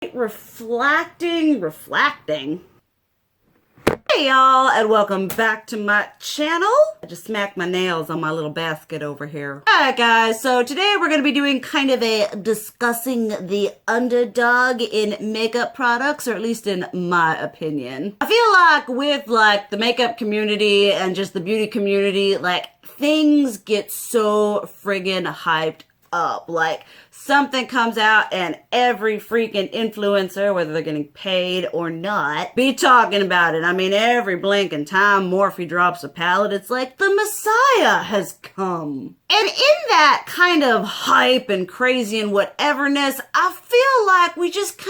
Reflecting. Hey y'all, and welcome back to my channel. I just smacked my nails on my little basket over here. Alright guys, so today we're going to be doing kind of a discussing the underdog in makeup products, or at least in my opinion. I feel like with the makeup community and just the beauty community, things get so friggin' hyped up. Something comes out and every freaking influencer, whether they're getting paid or not, be talking about it. I mean, every blinking time Morphe drops a palette, it's like the Messiah has come. And in that kind of hype and crazy and whateverness, I feel like we just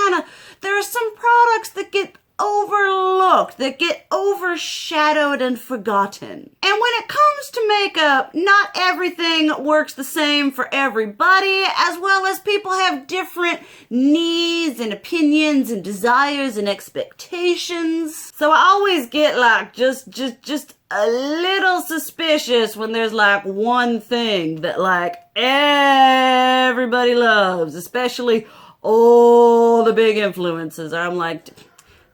there are some products that get overlooked, that get overshadowed and forgotten. And when it comes to makeup, not everything works the same for everybody, as well as people have different needs and opinions and desires and expectations. So I always get just a little suspicious when there's one thing that everybody loves, especially all the big influencers. I'm like,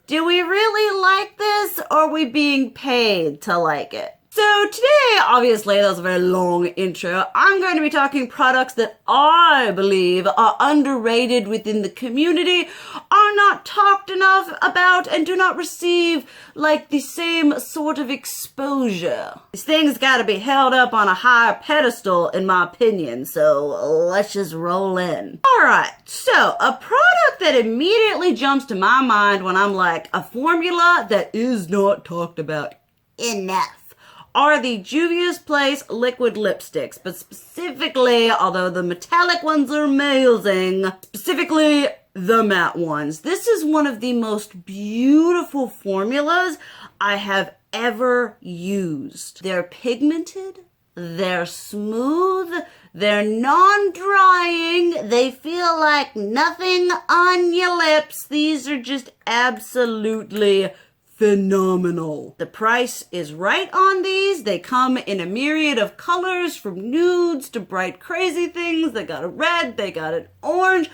do we really like this, or are we being paid to like it? So today, obviously, that was a very long intro. I'm going to be talking products that I believe are underrated within the community, are not talked enough about, and do not receive the same sort of exposure. These things gotta be held up on a higher pedestal, in my opinion, so let's just roll in. Alright, so a product that immediately jumps to my mind when I'm a formula that is not talked about enough are the Julius Place liquid lipsticks, but specifically, although the metallic ones are amazing, specifically the matte ones. This is one of the most beautiful formulas I have ever used. They're pigmented, they're smooth, they're non-drying, they feel like nothing on your lips. These are just absolutely phenomenal. The price is right on these. They come in a myriad of colors, from nudes to bright crazy things. They got a red, they got an orange.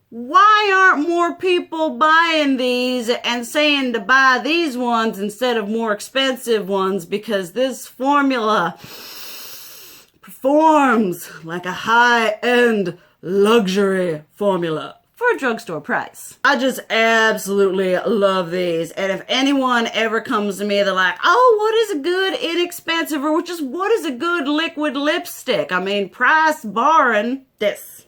Why aren't more people buying these and saying to buy these ones instead of more expensive ones? Because this formula performs like a high-end luxury formula for a drugstore price. I just absolutely love these. And if anyone ever comes to me, they're like, oh, what is a good inexpensive, or just what is a good liquid lipstick? I mean, price barring, this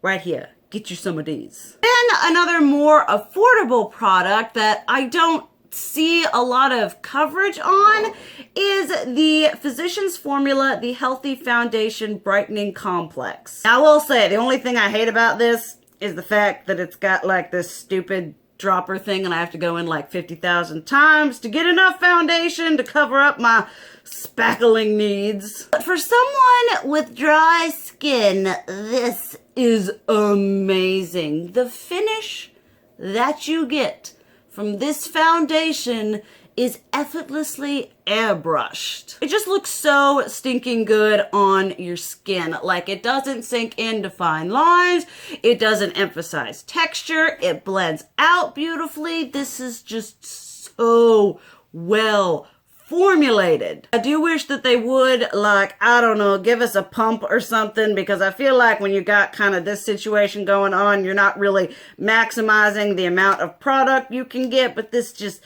right here. Get you some of these. Then another more affordable product that I don't see a lot of coverage on is the Physicians Formula, the Healthy Foundation Brightening Complex. Now, I will say, the only thing I hate about this is the fact that it's got this stupid dropper thing and I have to go in 50,000 times to get enough foundation to cover up my spackling needs. But for someone with dry skin, this is amazing. The finish that you get from this foundation is effortlessly airbrushed. It just looks so stinking good on your skin. It doesn't sink into fine lines. It doesn't emphasize texture. It blends out beautifully. This is just so well formulated. I do wish that they would, I don't know, give us a pump or something, because I feel like when you got this situation going on, you're not really maximizing the amount of product you can get, but this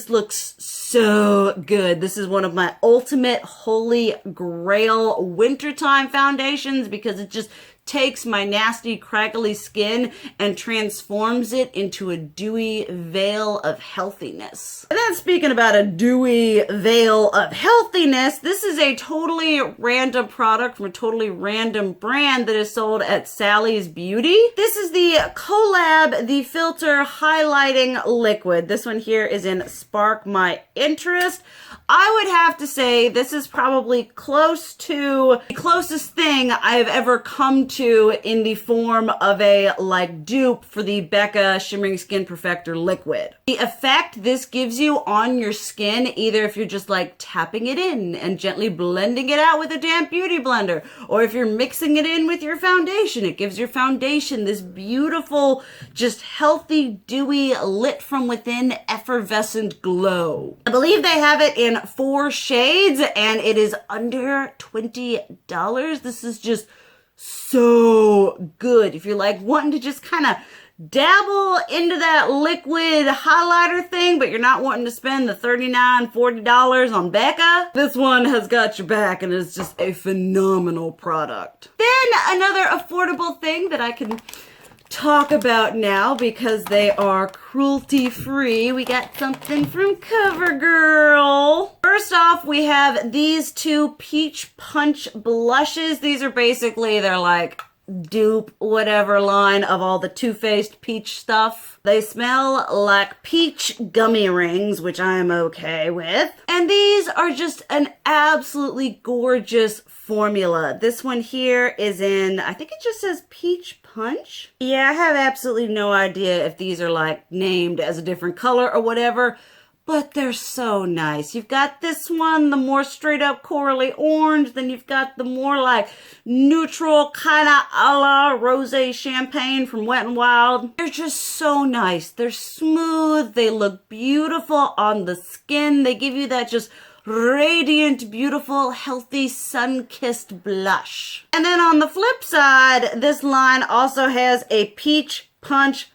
looks so good. This is one of my ultimate holy grail wintertime foundations, because it just takes my nasty, crackly skin and transforms it into a dewy veil of healthiness. And then speaking about a dewy veil of healthiness, this is a totally random product from a totally random brand that is sold at Sally's Beauty. This is the Collab, the Filter Highlighting Liquid. This one here is in Spark My Interest. I would have to say this is probably close to the closest thing I have ever come into in the form of a like dupe for the Becca Shimmering Skin Perfector liquid. The effect this gives you on your skin, either if you're just like tapping it in and gently blending it out with a damp beauty blender, or if you're mixing it in with your foundation, it gives your foundation this beautiful, just healthy, dewy, lit from within, effervescent glow. I believe they have it in 4 shades and it is under $20. This is just so good. If you're like wanting to just kind of dabble into that liquid highlighter thing, but you're not wanting to spend the $39, $40 on Becca, this one has got your back and is just a phenomenal product. Then another affordable thing that I can talk about now because they are cruelty free. We got something from CoverGirl. First off, we have these 2 Peach Punch blushes. These are basically, they're like dupe whatever line of all the Too Faced peach stuff. They smell like peach gummy rings, which I am okay with. And these are just an absolutely gorgeous formula. This one here is in, I think it just says Peach Punch. Yeah, I have absolutely no idea if these are like named as a different color or whatever, but they're so nice. You've got this one, the more straight up corally orange, then you've got the more like neutral kind of a la rosé champagne from Wet n Wild. They're just so nice. They're smooth. They look beautiful on the skin. They give you that just radiant, beautiful, healthy, sun-kissed blush. And then on the flip side, this line also has a Peach Punch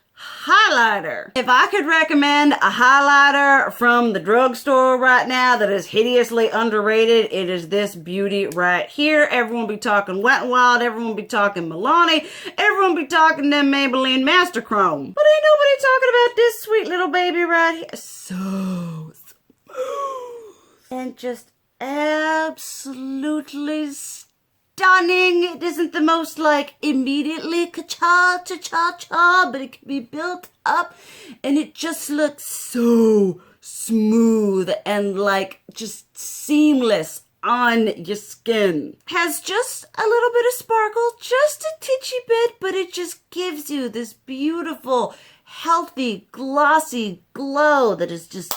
highlighter. If I could recommend a highlighter from the drugstore right now that is hideously underrated, it is this beauty right here. Everyone be talking Wet n Wild, everyone be talking Milani, everyone be talking them Maybelline Master Chrome. But ain't nobody talking about this sweet little baby right here. So smooth. And just absolutely stunning. It isn't the most like immediately cha-cha-cha-cha, but it can be built up and it just looks so smooth and like just seamless on your skin. Has just a little bit of sparkle, just a titchy bit, but it just gives you this beautiful, healthy, glossy glow that is just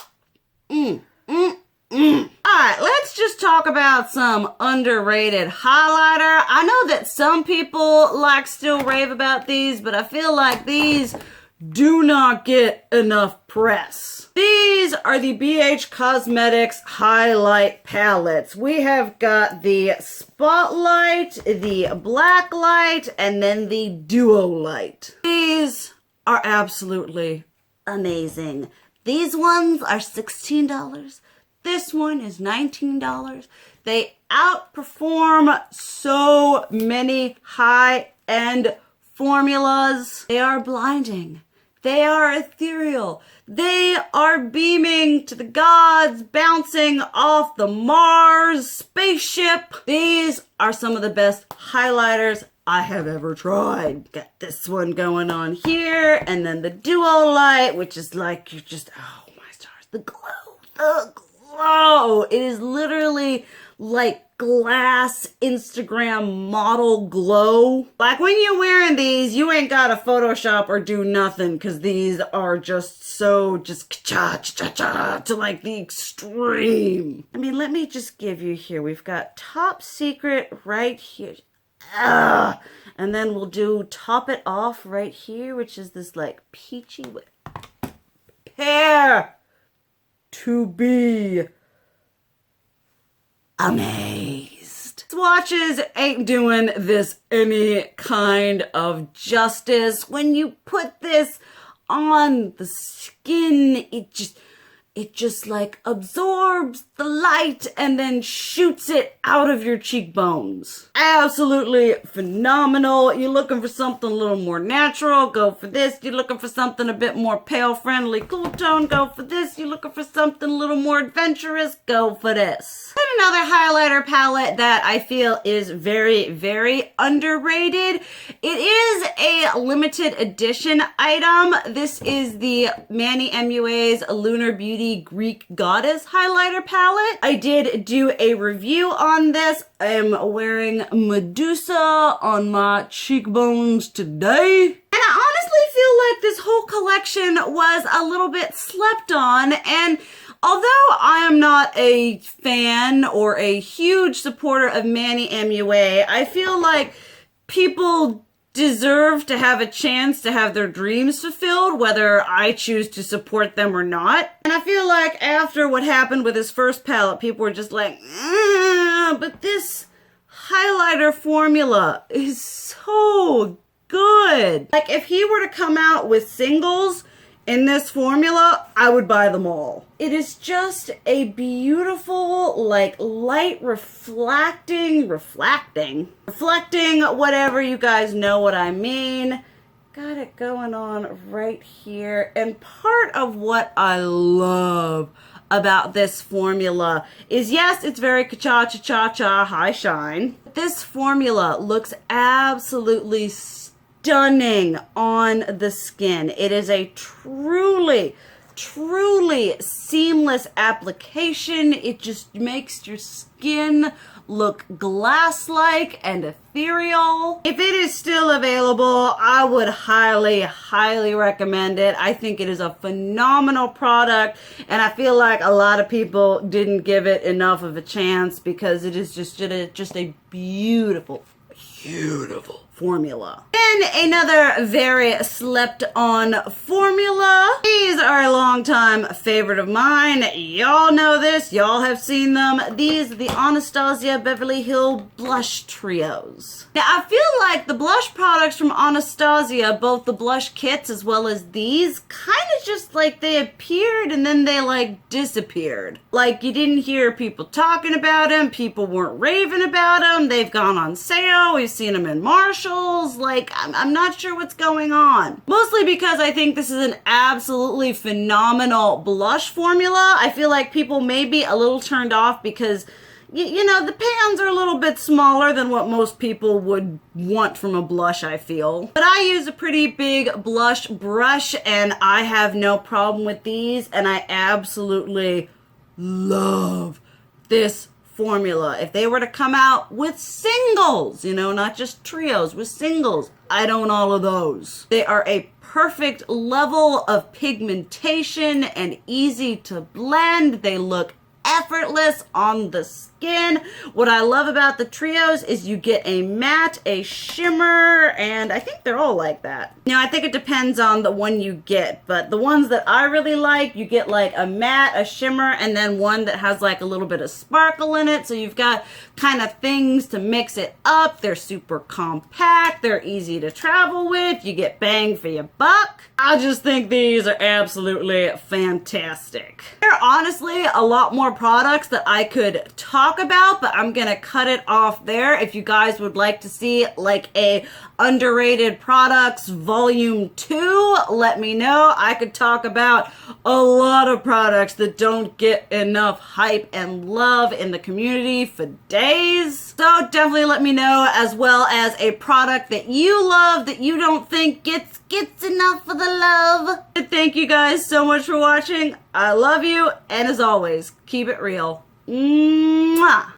Alright, let's just talk about some underrated highlighter. I know that some people like still rave about these, but I feel like these do not get enough press. These are the BH Cosmetics highlight palettes. We have got the Spotlight, the Black Light, and then the Duo Light. These are absolutely amazing. These ones are $16. This one is $19. They outperform so many high-end formulas. They are blinding. They are ethereal. They are beaming to the gods, bouncing off the Mars spaceship. These are some of the best highlighters I have ever tried. Got this one going on here, and then the Duo Light, which is like, you just, oh my stars, the glow, the glow. It is literally like glass Instagram model glow. Like when you're wearing these, you ain't gotta Photoshop or do nothing, because these are just so just cha-cha-cha to like the extreme. I mean, let me just give you here. We've got Top Secret right here. And then we'll do Top It Off right here, which is this like peachy pear. To be amazed. Swatches ain't doing this any kind of justice. When you put this on the skin, it just like absorbs the light and then shoots it out of your cheekbones. Absolutely phenomenal. You're looking for something a little more natural, go for this. You're looking for something a bit more pale friendly, cool tone, go for this. You're looking for something a little more adventurous, go for this. And another highlighter palette that I feel is very, very underrated. It is a limited edition item. This is the Manny MUA's Lunar Beauty Lady Greek Goddess highlighter palette. I did do a review on this. I'm wearing Medusa on my cheekbones today. And I honestly feel like this whole collection was a little bit slept on, and although I am not a fan or a huge supporter of Manny MUA, I feel like people deserve to have a chance to have their dreams fulfilled, whether I choose to support them or not. And I feel like after what happened with his first palette, people were just like, but this highlighter formula is so good. Like, if he were to come out with singles in this formula, I would buy them all. It is just a beautiful, like, light reflecting, whatever, you guys know what I mean. Got it going on right here. And part of what I love about this formula is, yes, it's very cha-cha-cha-cha high shine. This formula looks absolutely stunning on the skin. It is a truly seamless application. It just makes your skin look glass-like and ethereal. If it is still available, I would highly recommend it. I think it is a phenomenal product, and I feel like a lot of people didn't give it enough of a chance because it is just a beautiful formula. And another very slept on formula. These are a long-time favorite of mine. Y'all know this. Y'all have seen them. These are the Anastasia Beverly Hills Blush Trios. Now, I feel like the blush products from Anastasia, both the blush kits as well as these, kind of just like they appeared and then they like disappeared. Like, you didn't hear people talking about them. People weren't raving about them. They've gone on sale. We've seen them in Marshalls. Like, I'm not sure what's going on. Mostly because I think this is an absolutely phenomenal blush formula. I feel like people may be a little turned off because, you know, the pans are a little bit smaller than what most people would want from a blush, I feel. But I use a pretty big blush brush and I have no problem with these, and I absolutely love this formula. If they were to come out with singles, you know, not just trios, with singles, I'd own all of those. They are a perfect level of pigmentation and easy to blend. They look effortless on the skin. What I love about the trios is you get a matte, a shimmer, and I think they're all like that. You know, I think it depends on the one you get, but the ones that I really like, you get like a matte, a shimmer, and then one that has like a little bit of sparkle in it, so you've got kind of things to mix it up. They're super compact, they're easy to travel with, you get bang for your buck. I just think these are absolutely fantastic. There are honestly a lot more products that I could talk about, but I'm gonna cut it off there. If you guys would like to see like a underrated products volume 2, let me know. I could talk about a lot of products that don't get enough hype and love in the community for days. So definitely let me know, as well as a product that you love that you don't think gets enough of the love. And thank you guys so much for watching. I love you, and as always, keep it real. Mwah!